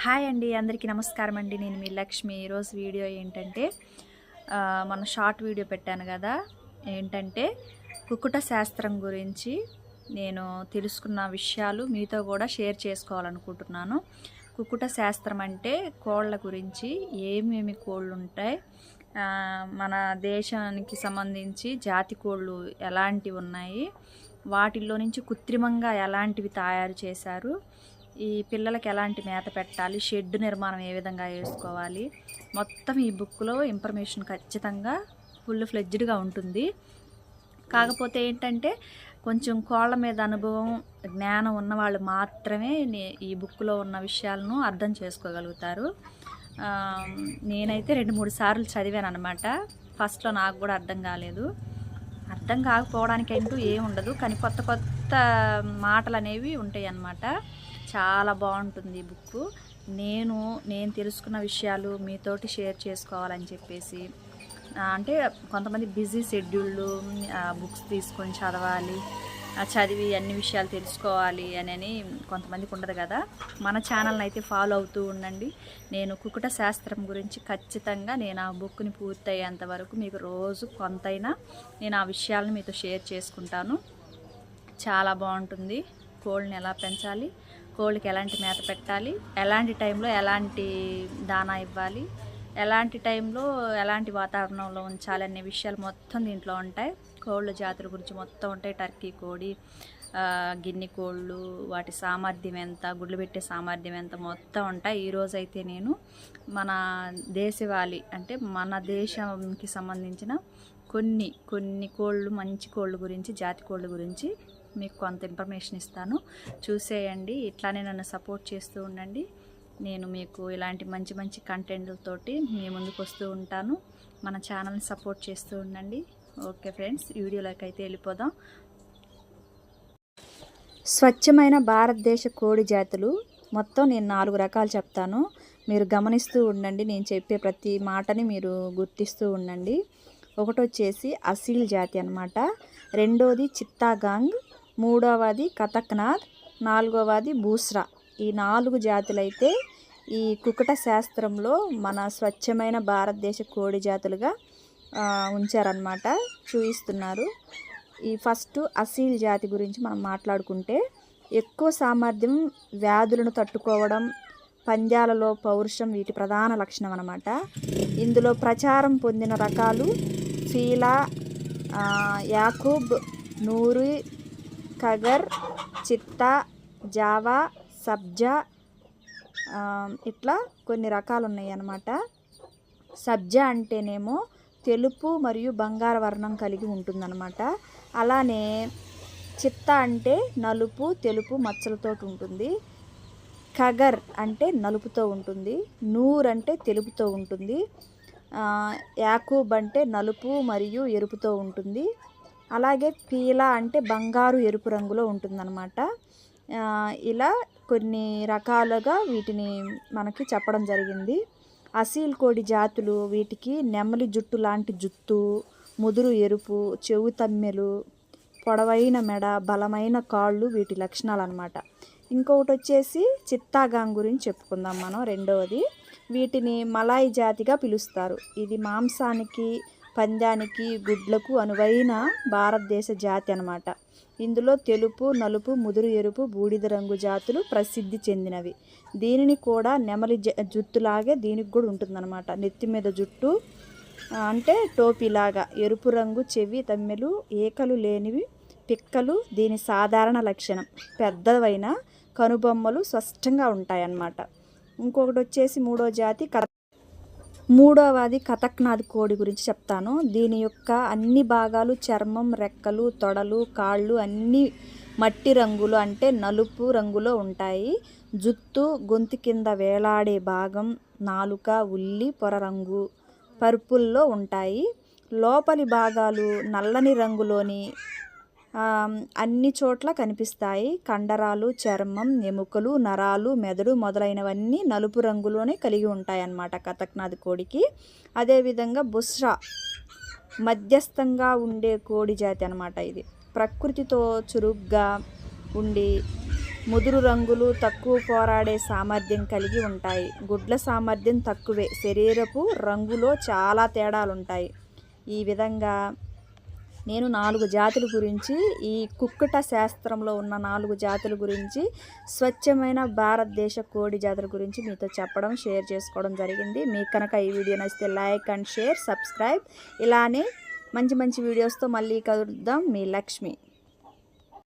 Hi అండి, అందరికీ నమస్కారం అండి. నేను మీ లక్ష్మి. ఈరోజు వీడియో ఏంటంటే మన షార్ట్ వీడియో పెట్టాను కదా, ఏంటంటే కుకుట శాస్త్రం గురించి నేను తెలుసుకున్న విషయాలు మీతో కూడా షేర్ చేసుకోవాలనుకుంటున్నాను. కుకుట శాస్త్రం అంటే కోళ్ళ గురించి, ఏమేమి కోళ్ళు ఉంటాయి, మన దేశానికి సంబంధించి జాతి కోళ్ళు ఎలాంటివి ఉన్నాయి, వాటిల్లో నుంచి కృత్రిమంగా ఎలాంటివి తయారు చేశారు, ఈ పిల్లలకి ఎలాంటి మేత పెట్టాలి, షెడ్ నిర్మాణం ఏ విధంగా వేసుకోవాలి, మొత్తం ఈ బుక్లో ఇన్ఫర్మేషన్ ఖచ్చితంగా ఫుల్ ఫ్లెడ్జ్డ్గా ఉంటుంది. కాకపోతే ఏంటంటే కొంచెం కోళ్ళ మీద అనుభవం జ్ఞానం ఉన్నవాళ్ళు మాత్రమే ఈ బుక్లో ఉన్న విషయాలను అర్థం చేసుకోగలుగుతారు. నేనైతే 2-3 సార్లు చదివాను అనమాట. ఫస్ట్లో నాకు కూడా అర్థం కాలేదు. అర్థం కాకపోవడానికి అంటూ ఏముండదు, కానీ కొత్త కొత్త మాటలు అనేవి ఉంటాయి అన్నమాట. చాలా బాగుంటుంది ఈ బుక్. నేను తెలుసుకున్న విషయాలు మీతోటి షేర్ చేసుకోవాలని చెప్పేసి, అంటే కొంతమంది బిజీ షెడ్యూళ్ళు బుక్స్ తీసుకొని చదవాలి, చదివి అన్ని విషయాలు తెలుసుకోవాలి అని కొంతమందికి ఉండదు కదా. మన ఛానల్ని అయితే ఫాలో అవుతూ ఉండండి. నేను కుకుట శాస్త్రం గురించి ఖచ్చితంగా నేను ఆ బుక్ని పూర్తయ్యేంత వరకు మీకు రోజు కొంతైనా నేను ఆ విషయాలను మీతో షేర్ చేసుకుంటాను. చాలా బాగుంటుంది. కోళ్ళని ఎలా పెంచాలి, కోళ్ళకి ఎలాంటి మేత పెట్టాలి, ఎలాంటి టైంలో ఎలాంటి దానా ఇవ్వాలి, ఎలాంటి టైంలో ఎలాంటి వాతావరణంలో ఉంచాలి అనే విషయాలు మొత్తం దీంట్లో ఉంటాయి. కోళ్ళ జాతుల గురించి మొత్తం ఉంటాయి. టర్కీ కోడి, గిన్నె కోళ్ళు, వాటి సామర్థ్యం ఎంత, గుడ్లు పెట్టే సామర్థ్యం ఎంత, మొత్తం ఉంటాయి. ఈరోజు అయితే నేను మన దేశవాళీ అంటే మన దేశానికి సంబంధించిన కొన్ని కోళ్ళు, మంచి కోళ్ళ గురించి, జాతి కోళ్ళ గురించి మీకు కొంత ఇన్ఫర్మేషన్ ఇస్తాను. చూసేయండి. ఇట్లానే నన్ను సపోర్ట్ చేస్తూ ఉండండి. నేను మీకు ఇలాంటి మంచి మంచి కంటెంట్లతోటి మీ ముందుకు వస్తూ ఉంటాను. మన ఛానల్ని సపోర్ట్ చేస్తూ ఉండండి. ఓకే ఫ్రెండ్స్, వీడియోలోకి అయితే వెళ్ళిపోదాం. స్వచ్ఛమైన భారతదేశ కోడి జాతులు మొత్తం నేను 4 రకాలు చెప్తాను. మీరు గమనిస్తూ ఉండండి. నేను చెప్పే ప్రతి మాటని మీరు గుర్తిస్తూ ఉండండి. ఒకటి వచ్చేసి అసీల్ జాతి అన్నమాట, రెండోది చిత్తాగాంగ్, మూడవది కథక్నాథ్, నాలుగవది బూస్రా. ఈ 4 జాతులైతే ఈ కుకుట శాస్త్రంలో మన స్వచ్ఛమైన భారతదేశ కోడి జాతులుగా ఉంచారన్నమాట, చూపిస్తున్నారు. ఈ ఫస్ట్ అసీల్ జాతి గురించి మనం మాట్లాడుకుంటే, ఎక్కువ సామర్థ్యం, వ్యాధులను తట్టుకోవడం, పంజాలలో పౌరుషం వీటి ప్రధాన లక్షణం అన్నమాట. ఇందులో ప్రచారం పొందిన రకాలు ఫీలా, యాకూబ్, నూరి, కగర్, చిత్తా, జావా, సబ్జా, ఇట్లా కొన్ని రకాలు ఉన్నాయి అన్నమాట. సబ్జా అంటేనేమో తెలుపు మరియు బంగారు వర్ణం కలిగి ఉంటుందన్నమాట. అలానే చిత్తా అంటే నలుపు, తెలుపు మచ్చలతో ఉంటుంది. కగర్ అంటే నలుపుతో ఉంటుంది. నూర్ అంటే తెలుపుతో ఉంటుంది. యాకూబ్ అంటే నలుపు మరియు ఎరుపుతో ఉంటుంది. అలాగే పీలా అంటే బంగారు ఎరుపు రంగులో ఉంటుందన్నమాట. ఇలా కొన్ని రకాలుగా వీటిని మనకి చెప్పడం జరిగింది. అసీల్ కోడి జాతులు, వీటికి నెమలి జుట్టు లాంటి జుట్టు, ముదురు ఎరుపు, చెవు తమ్మెలు, పొడవైన మెడ, బలమైన కాళ్ళు వీటి లక్షణాలు అన్నమాట. ఇంకొకటి వచ్చేసి చిత్తాగాంగ్ గురించి చెప్పుకుందాం మనం. రెండవది, వీటిని మలాయ్ జాతిగా పిలుస్తారు. ఇది మాంసానికి, పందానికి, గుడ్లకు అనువైన భారతదేశ జాతి అన్నమాట. ఇందులో తెలుపు, నలుపు, ముదురు ఎరుపు, బూడిద రంగు జాతులు ప్రసిద్ధి చెందినవి. దీనిని కూడా నెమలి జుట్టులాగే దీనికి కూడా ఉంటుందన్నమాట. నెత్తి మీద జుట్టు అంటే టోపీలాగా, ఎరుపు రంగు, చెవి తమ్మెలు, ఏకలు లేనివి పిక్కలు దీని సాధారణ లక్షణం. పెద్దవైన కనుబొమ్మలు స్పష్టంగా ఉంటాయన్నమాట. ఇంకొకటి వచ్చేసి మూడవది కథక్నాథ్ కోడి గురించి చెప్తాను. దీని యొక్క అన్ని భాగాలు, చర్మం, రెక్కలు, తొడలు, కాళ్ళు అన్నీ మట్టి రంగులో అంటే నలుపు రంగులో ఉంటాయి. జుత్తు, గొంతు కింద వేలాడే భాగం, నాలుక, ఉల్లి పొర రంగు పర్పుల్లో ఉంటాయి. లోపలి భాగాలు నల్లని రంగులోని అన్ని చోట్ల కనిపిస్తాయి. కండరాలు, చర్మం, ఎముకలు, నరాలు, మెదడు మొదలైనవన్నీ నలుపు రంగులోనే కలిగి ఉంటాయన్నమాట కథక్నాథ్ కోడికి. అదేవిధంగా బుస్రా మధ్యస్థంగా ఉండే కోడి జాతి అన్నమాట. ఇది ప్రకృతితో చురుగ్గా ఉండి ముదురు రంగులు తక్కువ పోరాడే సామర్థ్యం కలిగి ఉంటాయి. గుడ్ల సామర్థ్యం తక్కువే. శరీరపు రంగులో చాలా తేడాలుంటాయి. ఈ విధంగా నేను 4 జాతుల గురించి, ఈ కుక్కుట శాస్త్రంలో ఉన్న 4 జాతుల గురించి, స్వచ్ఛమైన భారతదేశ కోడి జాతుల గురించి మీతో చెప్పడం, షేర్ చేసుకోవడం జరిగింది. మీకు కనుక ఈ వీడియో నచ్చితే లైక్ అండ్ షేర్, సబ్స్క్రైబ్. ఇలానే మంచి మంచి వీడియోస్తో మళ్ళీ కలుద్దాం. మీ లక్ష్మి.